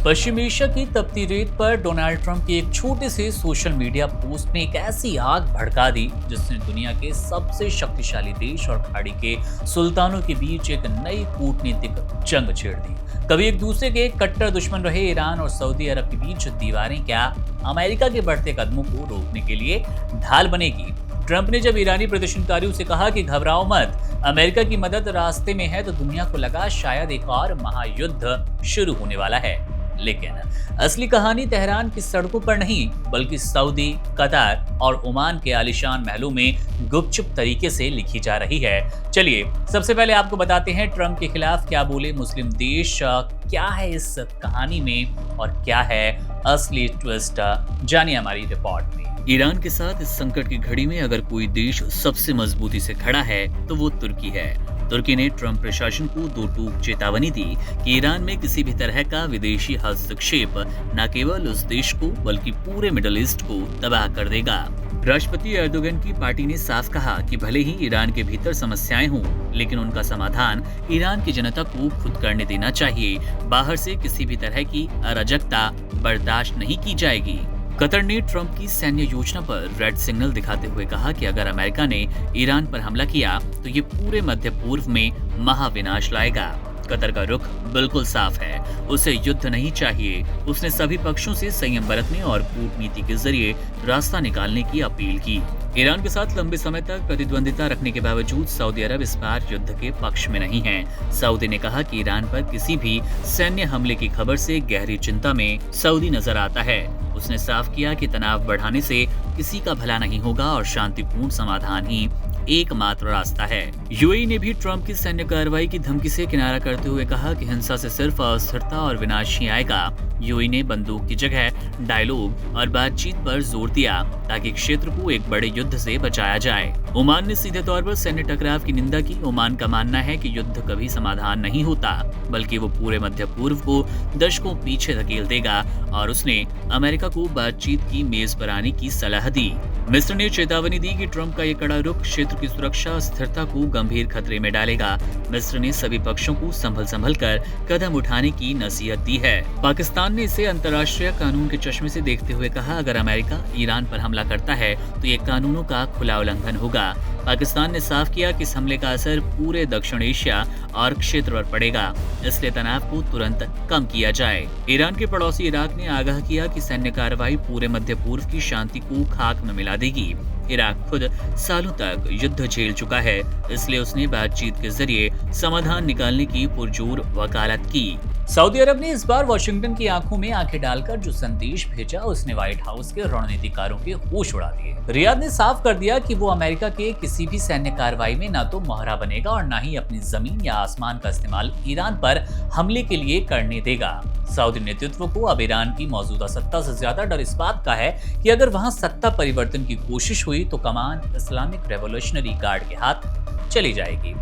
पश्चिम Asia की तपती रेत पर डोनाल्ड ट्रंप की एक छोटे से सोशल मीडिया पोस्ट ने एक ऐसी आग भड़का दी जिसने दुनिया के सबसे शक्तिशाली देश और खाड़ी के सुल्तानों के बीच एक नई कूटनीतिक जंग छेड़ दी। कभी एक दूसरे के कट्टर दुश्मन रहे ईरान और सऊदी अरब के बीच दीवारें क्या अमेरिका के बढ़ते कदमों को रोकने के लिए ढाल बनेगी। ट्रंप ने जब ईरानी प्रदर्शनकारियों से कहा कि घबराओ मत, अमेरिका की मदद रास्ते में है, तो दुनिया को लगा शायद एक और महायुद्ध शुरू होने वाला है। लेकिन असली कहानी तेहरान की सड़कों पर नहीं बल्कि सऊदी, कतार और ओमान के आलीशान महलों में गुपचुप तरीके से लिखी जा रही है। चलिए सबसे पहले आपको बताते हैं ट्रंप के खिलाफ क्या बोले मुस्लिम देश, क्या है इस कहानी में और क्या है असली ट्विस्ट, जानिए हमारी रिपोर्ट में। ईरान के साथ इस संकट की घड़ी में अगर कोई देश सबसे मजबूती से खड़ा है तो वो तुर्की है। तुर्की ने ट्रंप प्रशासन को दो टूक चेतावनी दी कि ईरान में किसी भी तरह का विदेशी हस्तक्षेप न केवल उस देश को बल्कि पूरे मिडिल ईस्ट को तबाह कर देगा। राष्ट्रपति एर्दोगन की पार्टी ने साफ कहा कि भले ही ईरान के भीतर समस्याएं हों, लेकिन उनका समाधान ईरान की जनता को खुद करने देना चाहिए। बाहर से किसी भी तरह की अराजकता बर्दाश्त नहीं की जाएगी। कतर ने ट्रंप की सैन्य योजना पर रेड सिग्नल दिखाते हुए कहा कि अगर अमेरिका ने ईरान पर हमला किया तो ये पूरे मध्य पूर्व में महाविनाश लाएगा। कतर का रुख बिल्कुल साफ है, उसे युद्ध नहीं चाहिए। उसने सभी पक्षों से संयम बरतने और कूटनीति के जरिए रास्ता निकालने की अपील की। ईरान के साथ लंबे समय तक प्रतिद्वंदिता रखने के बावजूद सऊदी अरब इस बार युद्ध के पक्ष में नहीं है। सऊदी ने कहा कि ईरान पर किसी भी सैन्य हमले की खबर से गहरी चिंता में सऊदी नजर आता है। उसने साफ किया कि तनाव बढ़ाने से किसी का भला नहीं होगा और शांतिपूर्ण समाधान ही एकमात्र रास्ता है। यूएई ने भी ट्रंप की सैन्य कार्रवाई की धमकी से किनारा करते हुए कहा कि हिंसा से सिर्फ अस्थिरता और विनाश ही आएगा। यूएई ने बंदूक की जगह डायलॉग और बातचीत पर जोर दिया ताकि क्षेत्र को एक बड़े युद्ध से बचाया जाए। ओमान ने सीधे तौर पर सैन्य टकराव की निंदा की। ओमान का मानना है कि युद्ध कभी समाधान नहीं होता, बल्कि वो पूरे मध्य पूर्व को दशकों पीछे धकेल देगा और उसने अमेरिका को बातचीत की मेज पर आने की सलाह दी। मिस्र ने चेतावनी दी कि ट्रंप का ये कड़ा रुख क्षेत्र की सुरक्षा स्थिरता को गंभीर खतरे में डालेगा। मिस्र ने सभी पक्षों को संभल कर कदम उठाने की नसीहत दी है। पाकिस्तान ने इसे अंतर्राष्ट्रीय कानून के चश्मे से देखते हुए कहा, अगर अमेरिका ईरान पर हमला करता है तो ये कानूनों का खुला उल्लंघन होगा। पाकिस्तान ने साफ किया कि इस हमले का असर पूरे दक्षिण एशिया और क्षेत्र पर पड़ेगा, इसलिए तनाव को तुरंत कम किया जाए। ईरान के पड़ोसी इराक ने आगाह किया कि सैन्य कार्रवाई पूरे मध्य पूर्व की शांति को खाक में मिला देगी। इराक खुद सालों तक युद्ध झेल चुका है, इसलिए उसने बातचीत के जरिए समाधान निकालने की पुरजोर वकालत की। सऊदी अरब ने इस बार वाशिंगटन की आंखों में आंखें डालकर जो संदेश भेजा, उसने व्हाइट हाउस के रणनीतिकारों के होश उड़ा दिए। रियाद ने साफ कर दिया कि वो अमेरिका के किसी भी सैन्य कार्रवाई में न तो मोहरा बनेगा और न ही अपनी जमीन या आसमान का इस्तेमाल ईरान पर हमले के लिए करने देगा। सऊदी नेतृत्व को अब ईरान की मौजूदा सत्ता से ज्यादा डर इस बात का है कि अगर वहां सत्ता परिवर्तन की कोशिश हुई तो कमान इस्लामिक रेवोल्यूशनरी गार्ड के हाथ चली जाएगी।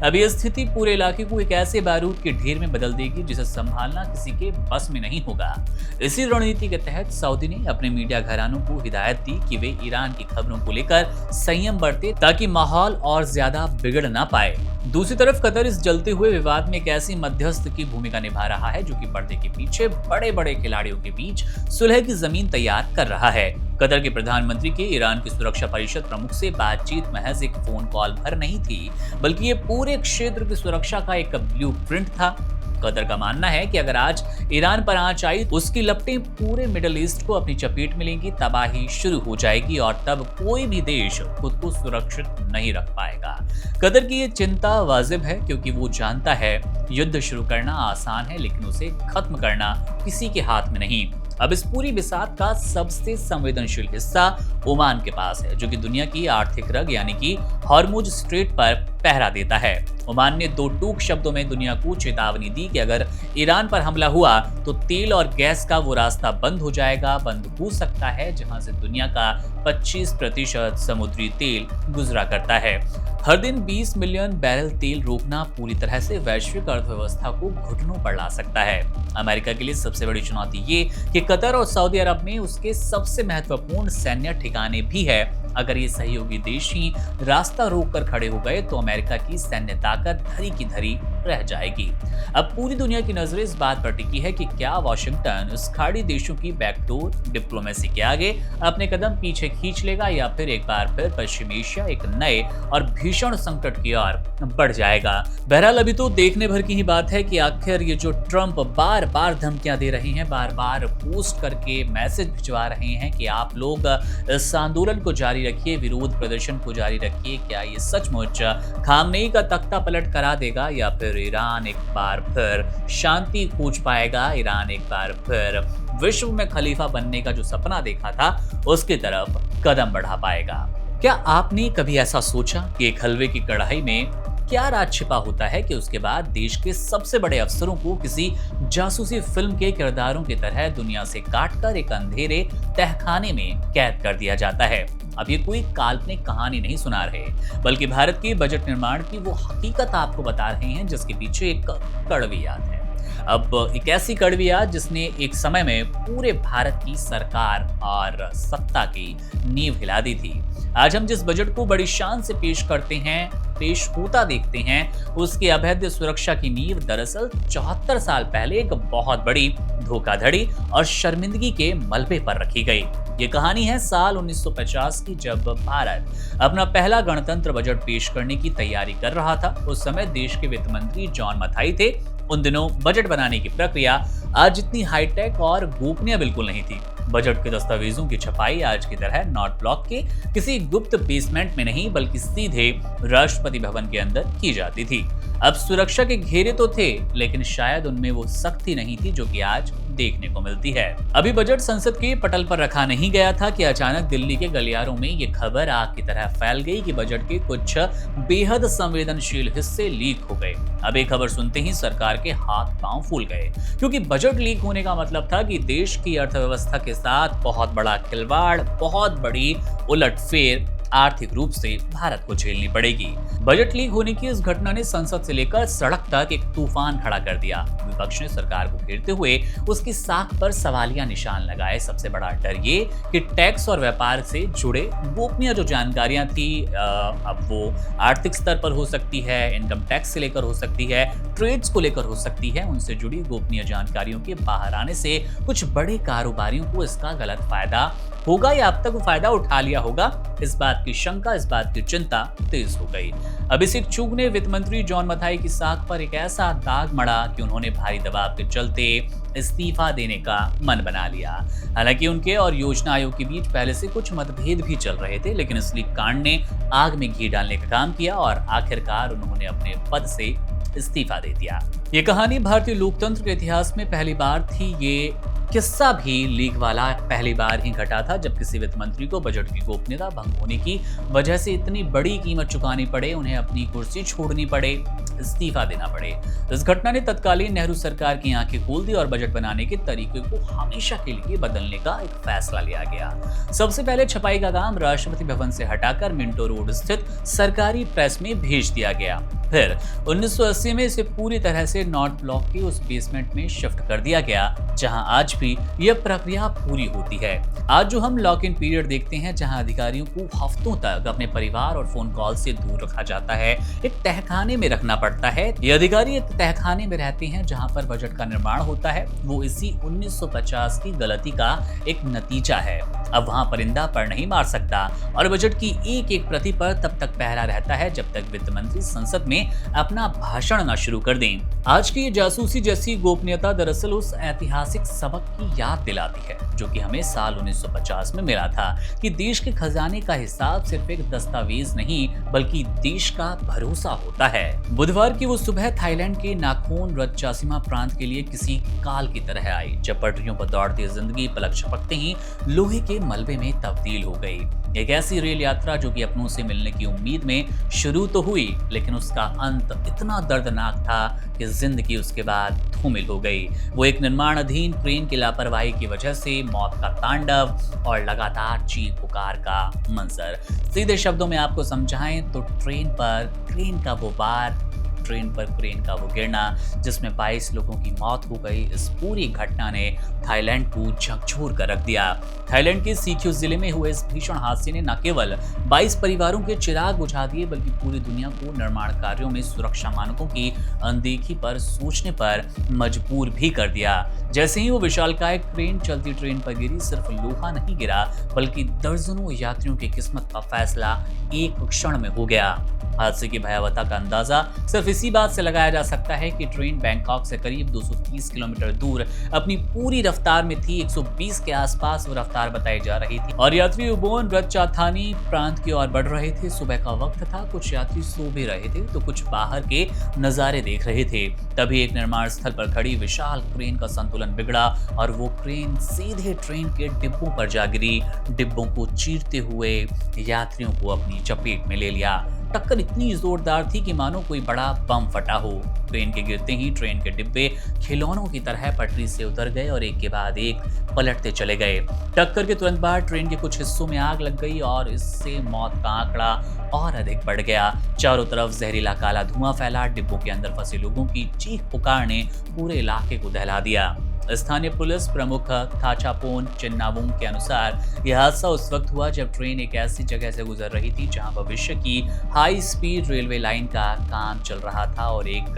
अब ये स्थिति पूरे इलाके को एक ऐसे बारूद के ढेर में बदल देगी जिसे संभालना किसी के बस में नहीं होगा। इसी रणनीति के तहत सऊदी ने अपने मीडिया घरानों को हिदायत दी कि वे ईरान की खबरों को लेकर संयम बरते ताकि माहौल और ज्यादा बिगड़ ना पाए। दूसरी तरफ कतर इस जलते हुए विवाद में एक ऐसी मध्यस्थ की भूमिका निभा रहा है जो कि पर्दे के पीछे बड़े बड़े खिलाड़ियों के बीच सुलह की जमीन तैयार कर रहा है। कतर के प्रधानमंत्री के ईरान की सुरक्षा परिषद प्रमुख से बातचीत महज एक फोन कॉल भर नहीं थी, बल्कि ये पूरे क्षेत्र की सुरक्षा का एक ब्लूप्रिंट था। कतर का मानना है कि अगर आज ईरान पर आंच आई तो उसकी लपटें पूरे मिडिल ईस्ट को अपनी चपेट में लेंगी, तबाही शुरू हो जाएगी और तब कोई भी देश खुद को सुरक्षित नहीं रख पाएगा। कतर की ये चिंता वाजिब है क्योंकि वो जानता है युद्ध शुरू करना आसान है, लेकिन उसे खत्म करना किसी के हाथ में नहीं। अब इस पूरी बिसात का सबसे संवेदनशील हिस्सा ओमान के पास है, जो कि दुनिया की आर्थिक रग यानी कि हॉर्मुज स्ट्रेट पर पहरा देता है। ओमान ने दो टूक शब्दों में दुनिया को चेतावनी दी कि अगर ईरान पर हमला हुआ तो तेल और गैस का वो रास्ता बंद हो जाएगा, बंद हो सकता है जहां से दुनिया का 25% समुद्री तेल गुजरा करता है। हर दिन 20 मिलियन बैरल तेल रोकना पूरी तरह से वैश्विक अर्थव्यवस्था को घुटनों पर ला सकता है। अमेरिका के लिए सबसे बड़ी चुनौती ये कि कतर और सऊदी अरब में उसके सबसे महत्वपूर्ण सैन्य ठिकाने भी है। अगर ये सहयोगी देश ही रास्ता रोक कर खड़े हो गए तो अमेरिका की सैन्य ताकत धरी की धरी रह जाएगी। अब पूरी दुनिया की नजरें इस बात पर टिकी है कि क्या वॉशिंगटन उस खाड़ी देशों की बैकडोर डिप्लोमेसी के आगे अपने कदम पीछे खींच लेगा या फिर एक बार फिर पश्चिम एशिया एक नए और भीषण संकट की ओर बढ़ जाएगा। बहरहाल अभी तो देखने भर की ही बात है कि आखिर ये जो ट्रंप बार बार धमकियां दे रहे हैं, बार बार पोस्ट करके मैसेज भिजवा रहे हैं कि आप लोग इस आंदोलन को जारी रखिए, विरोध प्रदर्शन को जारी रखिए, क्या ये सचमुच खामनेई का तख्ता पलट करा देगा या फिर ईरान एक बार फिर शांति खोज पाएगा, ईरान एक बार फिर विश्व में खलीफा बनने का जो सपना देखा था उसकी तरफ कदम बढ़ा पाएगा? क्या आपने कभी ऐसा सोचा कि एक हलवे की कढ़ाई में क्या राज छिपा होता है कि उसके बाद देश के सबसे बड़े अफसरों को किसी जासूसी फिल्म के किरदारों की तरह दुनिया से काटकर एक अंधेरे तहखाने में कैद कर दिया जाता है? अब ये कोई काल्पनिक कहानी नहीं सुना रहे, बल्कि भारत के बजट निर्माण की वो हकीकत आपको बता रहे हैं जिसके पीछे एक कड़वी याद है। अब एक ऐसी कड़वी याद जिसने एक समय में पूरे भारत की सरकार और सत्ता की नींव हिला दी थी। आज हम जिस बजट को बड़ी शान से पेश होता देखते हैं, उसकी अभेद्य सुरक्षा की नींव दरअसल 74 साल पहले एक बहुत बड़ी धोखाधड़ी और शर्मिंदगी के मलबे पर रखी गई। ये कहानी है साल 1950 की, जब भारत अपना पहला गणतंत्र बजट पेश करने की तैयारी कर रहा था। उस समय देश के वित्त मंत्री जॉन मथाई थे। उन दिनों बजट बनाने की प्रक्रिया आज जितनी हाईटेक और गोपनीय बिल्कुल नहीं थी। बजट के दस्तावेजों की छपाई आज की तरह नॉट ब्लॉक के किसी गुप्त बेसमेंट में नहीं, बल्कि सीधे राष्ट्रपति भवन के अंदर की जाती थी। अब सुरक्षा के घेरे तो थे, लेकिन शायद उनमें वो सख्ती नहीं थी जो कि आज देखने को मिलती है। अभी बजट संसद के पटल पर रखा नहीं गया था कि अचानक दिल्ली के गलियारों में ये खबर आग की तरह फैल गई कि बजट के कुछ बेहद संवेदनशील हिस्से लीक हो गए। अब ये खबर सुनते ही सरकार के हाथ पांव फूल गए, क्योंकि बजट लीक होने का मतलब था कि देश की अर्थव्यवस्था के साथ बहुत बड़ा खिलवाड़, बहुत बड़ी उलटफेर आर्थिक रूप से भारत को झेलनी पड़ेगी। बजट लीक होने की इस घटना ने संसद से लेकर सड़क तक एक तूफान खड़ा कर दिया। विपक्ष ने सरकार को घेरते हुए उसकी साख पर सवालिया निशान लगाए। सबसे बड़ा डर ये कि टैक्स और व्यापार से जुड़े गोपनीय जो जानकारियां थी, अब वो आर्थिक स्तर पर हो सकती है, इनकम टैक्स से लेकर हो सकती है, ट्रेड्स को लेकर हो सकती है, उनसे जुड़ी गोपनीय जानकारियों के बाहर आने से कुछ बड़े कारोबारियों को इसका गलत फायदा होगा या अब तक वो फायदा उठा लिया होगा। इस बात की शंका, इस बात की चिंता तेज हो गई। अब इस एक चूक ने वित्त मंत्री जॉन मथाई की साख पर एक ऐसा दाग मड़ा कि उन्होंने भारी दबाव के चलते इस्तीफा देने का मन बना लिया। हालांकि उनके और योजना आयोग के बीच पहले से कुछ मतभेद भी चल रहे थे, लेकिन इस लीक कांड ने आग में घी डालने का काम किया और आखिरकार उन्होंने अपने पद से इस्तीफा दे दिया। ये कहानी भारतीय लोकतंत्र के इतिहास में पहली बार थी। ये किस्सा भी लीक वाला पहली बार ही घटा था जब किसी वित्त मंत्री को बजट की गोपनीयता भंग होने की वजह से इतनी बड़ी कीमत चुकानी पड़े, उन्हें अपनी कुर्सी छोड़नी पड़े, इस्तीफा देना पड़े। इस घटना ने तत्कालीन नेहरू सरकार की आंखें खोल दी और बजट बनाने के तरीके को हमेशा के लिए बदलने का एक फैसला लिया गया। सबसे पहले छपाई का काम राष्ट्रपति भवन से हटाकर मिंटो रोड स्थित सरकारी प्रेस में भेज दिया गया। फिर 1980 में इसे पूरी तरह से नॉर्थ ब्लॉक के उस बेसमेंट में शिफ्ट कर दिया गया, जहां आज भी यह प्रक्रिया पूरी होती है। आज जो हम लॉक इन पीरियड देखते हैं, जहां अधिकारियों को हफ्तों तक अपने परिवार और फोन कॉल से दूर रखा जाता है, एक तहखाने में रखना पड़ता है। ये अधिकारी एक तहखाने में रहते हैं जहां पर बजट का निर्माण होता है। वो इसी 1950 की गलती का एक नतीजा है। अब वहां परिंदा पर नहीं मार सकता और बजट की एक एक प्रति पर तब तक पहरा रहता है जब तक वित्त मंत्री संसद में अपना भाषण न शुरू कर दें। आज की जासूसी जैसी गोपनीयता दरअसल उस ऐतिहासिक सबक की याद दिलाती है जो कि हमें साल 1950 में मिला था कि देश के खजाने का हिसाब सिर्फ एक दस्तावेज नहीं बल्कि देश का भरोसा होता है। बुधवार की वो सुबह थाईलैंड के नाखोन रतचासिमा प्रांत के लिए किसी काल की तरह आई, जब पटरियों पर दौड़ती जिंदगी पलक झपकते ही लोहे के मलबे में तब्दील हो गई। एक ऐसी रेल यात्रा जो कि अपनों से मिलने की उम्मीद में शुरू तो हुई, लेकिन उसका अंत इतना दर्दनाक था कि जिंदगी उसके बाद धूमिल हो गई। वो एक निर्माणाधीन ट्रेन की लापरवाही की वजह से मौत का तांडव और लगातार चीख पुकार का मंजर। सीधे शब्दों में आपको समझाएं तो ट्रेन पर क्रेन का वो गिरना जिसमें 22 लोगों की मौत हो गई। इस पूरी घटना ने थाईलैंड को झकझोर कर रख दिया। थाईलैंड के सीक्यू जिले में हुए इस भीषण हादसे ने न केवल 22 परिवारों के चिराग बुझा दिए बल्कि पूरी दुनिया को निर्माण कार्यों में सुरक्षा मानकों की अनदेखी पर सोचने पर मजबूर भी कर दिया। जैसे ही वो विशालकाय क्रेन चलती ट्रेन पर गिरी, सिर्फ लोहा नहीं गिरा बल्कि दर्जनों यात्रियों की किस्मत का फैसला एक क्षण में हो गया। हादसे की भयावहता का अंदाजा सिर्फ इसी बात से लगाया जा सकता है कि ट्रेन बैंकॉक से करीब 230 किलोमीटर दूर अपनी पूरी रफ्तार में थी। 120 के आसपास वो रफ्तार बताई जा रही थी और यात्री उबोन रतचाथानी प्रांत की ओर बढ़ रहे थे। सुबह का वक्त था, कुछ यात्री सो भी रहे थे तो कुछ बाहर के नजारे देख रहे थे। तभी एक निर्माण स्थल पर खड़ी विशाल क्रेन का संतुलन बिगड़ा और वो क्रेन सीधे ट्रेन के डिब्बों पर जा गिरी। डिब्बों को चीरते हुए यात्रियों को अपनी चपेट में ले लिया। टक्कर इतनी जोरदार थी कि मानो कोई बड़ा बम फटा हो। ट्रेन के गिरते ही ट्रेन के डिब्बे खिलौनों की तरह पटरी से उतर गए और एक के बाद एक पलटते चले गए। टक्कर के तुरंत बाद ट्रेन के कुछ हिस्सों में आग लग गई और इससे मौत का आंकड़ा और अधिक बढ़ गया। चारों तरफ जहरीला काला धुआं फैला। डिब्बों के अंदर फंसे लोगों की चीख पुकार ने पूरे इलाके को दहला दिया। स्थानीय पुलिस प्रमुख थाचापोन चिन्नावुंग के अनुसार यह हादसा उस वक्त हुआ जब ट्रेन एक ऐसी जगह से गुजर रही थी जहां भविष्य की हाई स्पीड रेलवे लाइन का काम चल रहा था और एक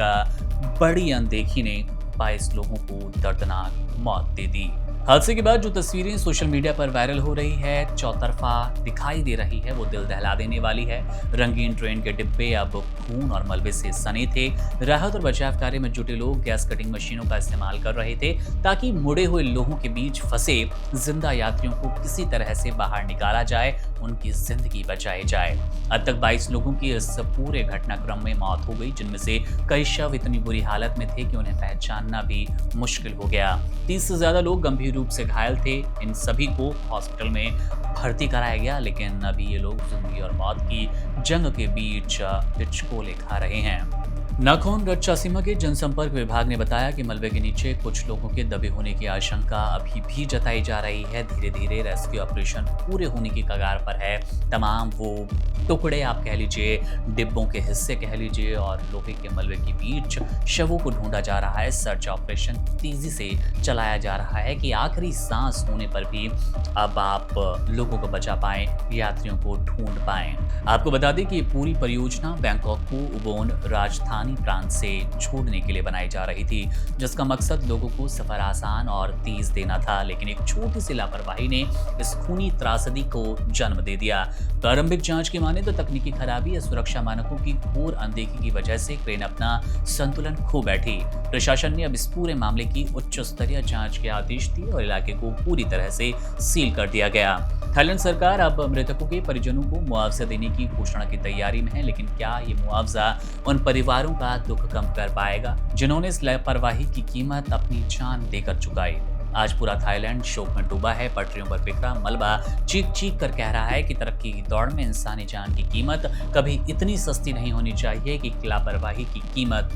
बड़ी अनदेखी ने 22 लोगों को दर्दनाक मौत दे दी। हादसे के बाद जो तस्वीरें सोशल मीडिया पर वायरल हो रही है, चौतरफा दिखाई दे रही है, वो दिल दहला देने वाली है। रंगीन ट्रेन के डिब्बे अब खून और मलबे से सने थे। राहत और बचाव कार्य में जुटे लोग गैस कटिंग मशीनों का इस्तेमाल कर रहे थे ताकि मुड़े हुए लोगों के बीच फंसे जिंदा यात्रियों को किसी तरह से बाहर निकाला जाए, उनकी जिंदगी बचाई जाए। अब तक 22 लोगों की इस पूरे घटनाक्रम में मौत हो गई, जिनमें से कई शव इतनी बुरी हालत में थे कि उन्हें पहचानना भी मुश्किल हो गया। 30 से ज्यादा लोग गंभीर रूप से घायल थे। इन सभी को हॉस्पिटल में भर्ती कराया गया, लेकिन अभी ये लोग जिंदगी और मौत की जंग के बीच हिचकोले खा रहे हैं। नाखौन रतचासीमा के जनसंपर्क विभाग ने बताया कि मलबे के नीचे कुछ लोगों के दबे होने की आशंका अभी भी जताई जा रही है। धीरे धीरे रेस्क्यू ऑपरेशन पूरे होने की कगार पर है। तमाम वो टुकड़े आप कह लीजिए, डिब्बों के हिस्से कह लीजिए और लोहे के मलबे के बीच शवों को ढूंढा जा रहा है। सर्च ऑपरेशन तेजी से चलाया जा रहा है कि आखिरी सांस होने पर भी अब आप लोगों को बचा पाएं, यात्रियों को ढूंढ पाएं। आपको बता दें कि पूरी परियोजना बैंकॉक को उबोन राजधानी प्रांत से छोड़ने के लिए बनाई जा रही थी, जिसका मकसद लोगों को सफर आसान और तेज देना था। लेकिन एक छोटी सी लापरवाही ने इस खूनी त्रासदी को जन्म दे दिया। प्रारंभिक जांच की माने तो तकनीकी खराबी या सुरक्षा मानकों की घोर अनदेखी की वजह से क्रेन अपना संतुलन खो बैठी। प्रशासन ने अब इस पूरे मामले की उच्च स्तरीय जांच के आदेश दिए और इलाके को पूरी तरह से सील कर दिया गया। थाईलैंड सरकार अब मृतकों के परिजनों को मुआवजा देने की घोषणा की तैयारी में है, लेकिन क्या ये मुआवजा उन परिवारों का दुख कम कर पाएगा जिन्होंने इस लापरवाही की कीमत अपनी जान देकर चुकाई? आज पूरा थाईलैंड शोक में डूबा है। पटरियों पर बिखरा मलबा चीख चीख कर कह रहा है कि तरक्की की दौड़ में इंसानी जान की कीमत कभी इतनी सस्ती नहीं होनी चाहिए कि लापरवाही की कीमत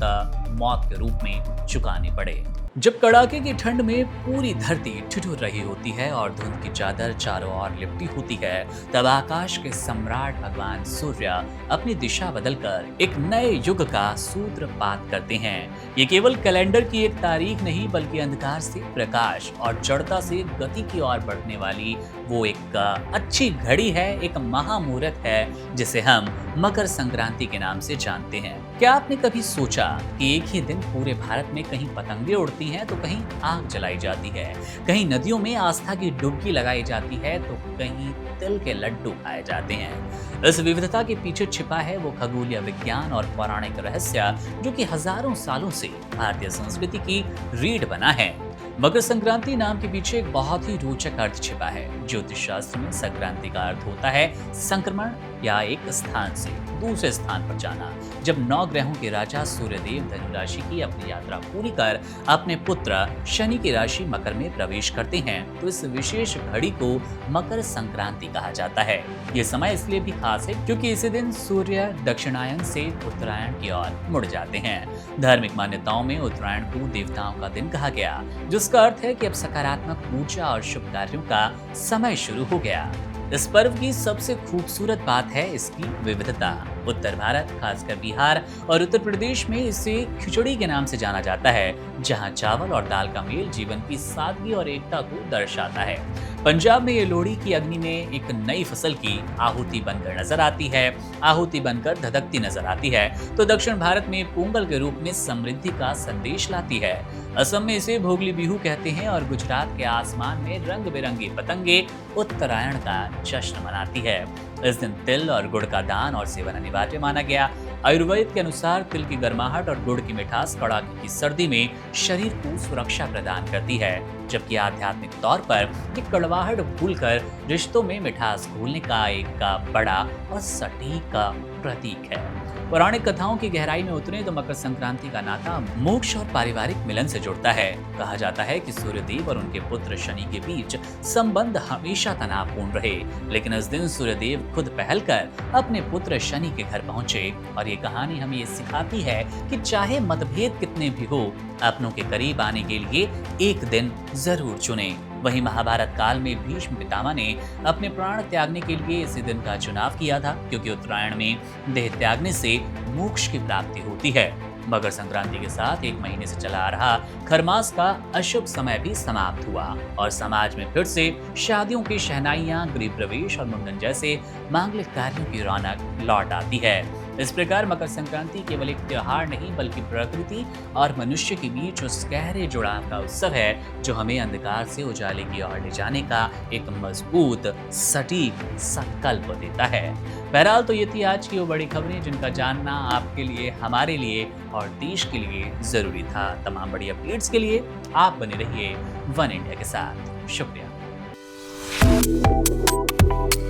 मौत के रूप में चुकानी पड़े। जब कड़ाके की ठंड में पूरी धरती ठिठुर रही होती है और धुंध की चादर चारों ओर लिपटी होती है, तब आकाश के सम्राट भगवान सूर्य अपनी दिशा बदलकर एक नए युग का सूत्रपात करते हैं। ये केवल कैलेंडर की एक तारीख नहीं बल्कि अंधकार से प्रकाश और जड़ता से गति की ओर बढ़ने वाली वो एक अच्छी घड़ी है, एक महामुहूर्त है जिसे हम मकर संक्रांति के नाम से जानते हैं। क्या आपने कभी सोचा कि एक ही दिन पूरे भारत में कहीं पतंगे उड़ती हैं तो कहीं आग जलाई जाती है, कहीं नदियों में आस्था की डुबकी लगाई जाती है तो कहीं तिल के लड्डू खाए जाते हैं? इस विविधता के पीछे छिपा है वो खगोलीय विज्ञान और पौराणिक रहस्य जो कि हजारों सालों से भारतीय संस्कृति की रीढ़ बना है। मकर संक्रांति नाम के पीछे एक बहुत ही रोचक अर्थ छिपा है। ज्योतिष शास्त्र में संक्रांति का अर्थ होता है संक्रमण या एक स्थान से दूसरे स्थान पर जाना। जब 9 ग्रहों के राजा सूर्यदेव धनु राशि की अपनी यात्रा पूरी कर अपने पुत्र शनि की राशि मकर में प्रवेश करते हैं तो इस विशेष घड़ी को मकर संक्रांति कहा जाता है। ये समय इसलिए भी खास है क्योंकि इसी दिन सूर्य दक्षिणायन से उत्तरायण की ओर मुड़ जाते हैं। धार्मिक मान्यताओं में उत्तरायण को देवताओं का दिन कहा गया, जिसका अर्थ है कि अब सकारात्मक ऊर्जा और शुभ कार्यों का समय शुरू हो गया। इस पर्व की सबसे खूबसूरत बात है इसकी विविधता। उत्तर भारत, खासकर बिहार और उत्तर प्रदेश में इसे खिचड़ी के नाम से जाना जाता है, जहां चावल और दाल का मेल जीवन की सादगी और एकता को दर्शाता है। पंजाब में ये लोहड़ी की अग्नि में एक नई फसल की आहुति बनकर नजर आती है, आहुति बनकर धधकती नजर आती है, तो दक्षिण भारत में पोंगल के रूप में समृद्धि का संदेश लाती है। असम में इसे भोगली बिहू कहते हैं और गुजरात के आसमान में रंग बिरंगी पतंगे उत्तरायण का जश्न मनाती है। इस दिन तिल और गुड़ का दान और सेवन अनिवार्य माना गया। आयुर्वेद के अनुसार तिल की गर्माहट और गुड़ की मिठास कड़ाके की सर्दी में शरीर को सुरक्षा प्रदान करती है, जबकि आध्यात्मिक तौर पर ये कड़वाहट भूलकर रिश्तों में मिठास घोलने का एक बड़ा और सटीक प्रतीक है। पौराणिक कथाओं की गहराई में उतरे तो मकर संक्रांति का नाता मोक्ष और पारिवारिक मिलन से जुड़ता है। कहा जाता है कि सूर्यदेव और उनके पुत्र शनि के बीच संबंध हमेशा तनावपूर्ण रहे, लेकिन इस दिन सूर्यदेव खुद पहल कर अपने पुत्र शनि के घर पहुंचे और ये कहानी हमें ये सिखाती है कि चाहे मतभेद कितने भी हो, अपनों के करीब आने के लिए एक दिन जरूर चुने। वहीं महाभारत काल में भीष्म पितामह ने अपने प्राण त्यागने के लिए इसी दिन का चुनाव किया था, क्योंकि उत्तरायण में देह त्यागने से मोक्ष की प्राप्ति होती है। मकर संक्रांति के साथ एक महीने से चला आ रहा खरमास का अशुभ समय भी समाप्त हुआ और समाज में फिर से शादियों की शहनाइयां, गृह प्रवेश और मुंडन जैसे मांगलिक कार्यों की रौनक लौट आती है। इस प्रकार मकर संक्रांति केवल एक त्योहार नहीं बल्कि प्रकृति और मनुष्य के बीच उस गहरे जुड़ाव का उत्सव है जो हमें अंधकार से उजाले की ओर ले जाने का एक मजबूत सटीक संकल्प देता है। बहरहाल तो ये थी आज की वो बड़ी खबरें जिनका जानना आपके लिए, हमारे लिए और देश के लिए जरूरी था। तमाम बड़ी अपडेट्स के लिए आप बने रहिए वन इंडिया के साथ। शुक्रिया।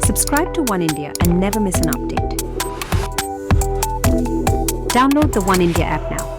Subscribe to One India and never miss an update. Download the One India app now.